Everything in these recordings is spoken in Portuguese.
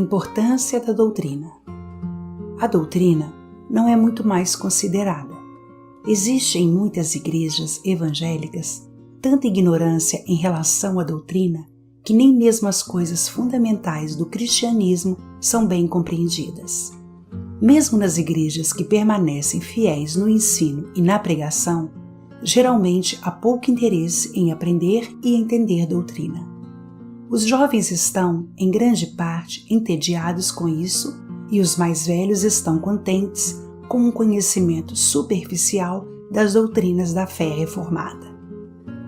importância da doutrina. A doutrina não é muito mais considerada. Existe em muitas igrejas evangélicas tanta ignorância em relação à doutrina que nem mesmo as coisas fundamentais do cristianismo são bem compreendidas. Mesmo nas igrejas que permanecem fiéis no ensino e na pregação, geralmente há pouco interesse em aprender e entender doutrina. Os jovens estão, em grande parte, entediados com isso e os mais velhos estão contentes com um conhecimento superficial das doutrinas da fé reformada.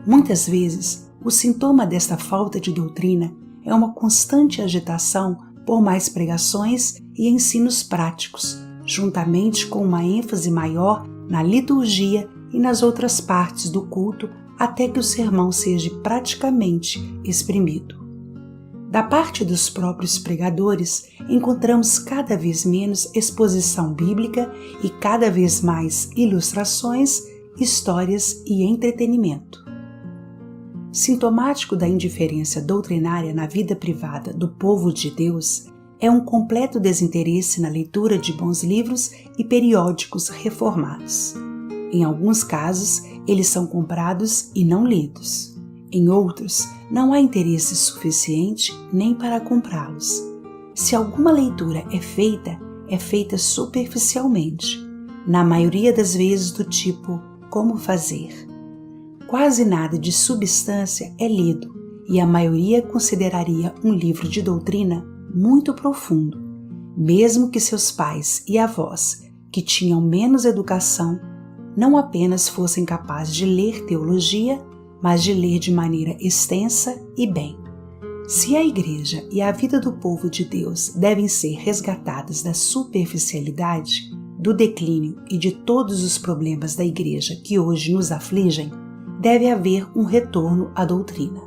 Muitas vezes, o sintoma desta falta de doutrina é uma constante agitação por mais pregações e ensinos práticos, juntamente com uma ênfase maior na liturgia e nas outras partes do culto, até que o sermão seja praticamente exprimido. Da parte dos próprios pregadores, encontramos cada vez menos exposição bíblica e cada vez mais ilustrações, histórias e entretenimento. Sintomático da indiferença doutrinária na vida privada do povo de Deus é um completo desinteresse na leitura de bons livros e periódicos reformados. Em alguns casos, eles são comprados e não lidos. Em outros, não há interesse suficiente nem para comprá-los. Se alguma leitura é feita superficialmente, na maioria das vezes do tipo como fazer. Quase nada de substância é lido e a maioria consideraria um livro de doutrina muito profundo, mesmo que seus pais e avós, que tinham menos educação, não apenas fossem capazes de ler teologia, mas de ler de maneira extensa e bem. Se a igreja e a vida do povo de Deus devem ser resgatadas da superficialidade, do declínio e de todos os problemas da igreja que hoje nos afligem, deve haver um retorno à doutrina.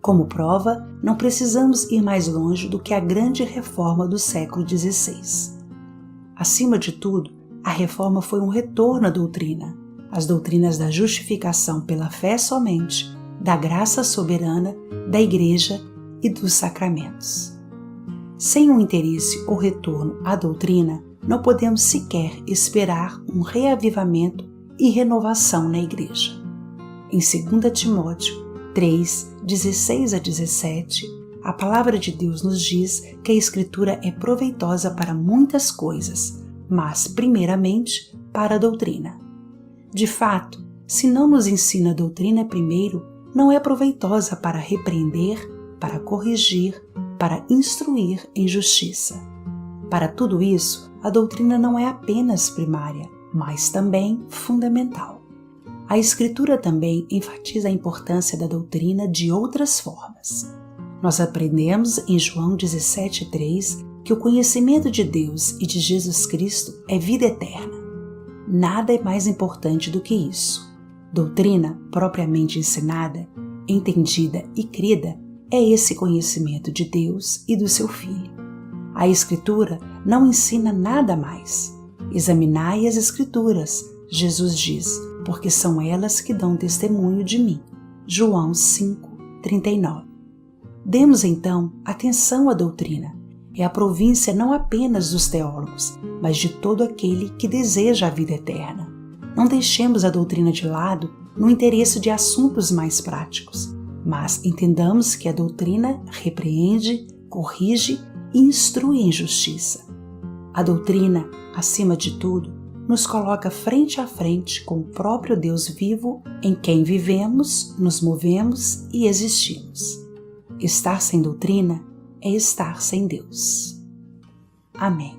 Como prova, não precisamos ir mais longe do que a grande reforma do século XVI. Acima de tudo, a reforma foi um retorno à doutrina, as doutrinas da justificação pela fé somente, da graça soberana, da igreja e dos sacramentos. Sem um interesse ou retorno à doutrina, não podemos sequer esperar um reavivamento e renovação na igreja. Em 2 Timóteo 3, 16 a 17, a palavra de Deus nos diz que a Escritura é proveitosa para muitas coisas, mas, primeiramente, para a doutrina. De fato, se não nos ensina a doutrina primeiro, não é proveitosa para repreender, para corrigir, para instruir em justiça. Para tudo isso, a doutrina não é apenas primária, mas também fundamental. A Escritura também enfatiza a importância da doutrina de outras formas. Nós aprendemos em João 17,3 que o conhecimento de Deus e de Jesus Cristo é vida eterna. Nada é mais importante do que isso. Doutrina propriamente ensinada, entendida e crida é esse conhecimento de Deus e do seu Filho. A Escritura não ensina nada mais. Examinai as Escrituras, Jesus diz, porque são elas que dão testemunho de mim. João 5:39. Demos então atenção à doutrina. É a província não apenas dos teólogos, mas de todo aquele que deseja a vida eterna. Não deixemos a doutrina de lado no interesse de assuntos mais práticos, mas entendamos que a doutrina repreende, corrige e instrui em justiça. A doutrina, acima de tudo, nos coloca frente a frente com o próprio Deus vivo em quem vivemos, nos movemos e existimos. Estar sem doutrina é estar sem Deus. Amém.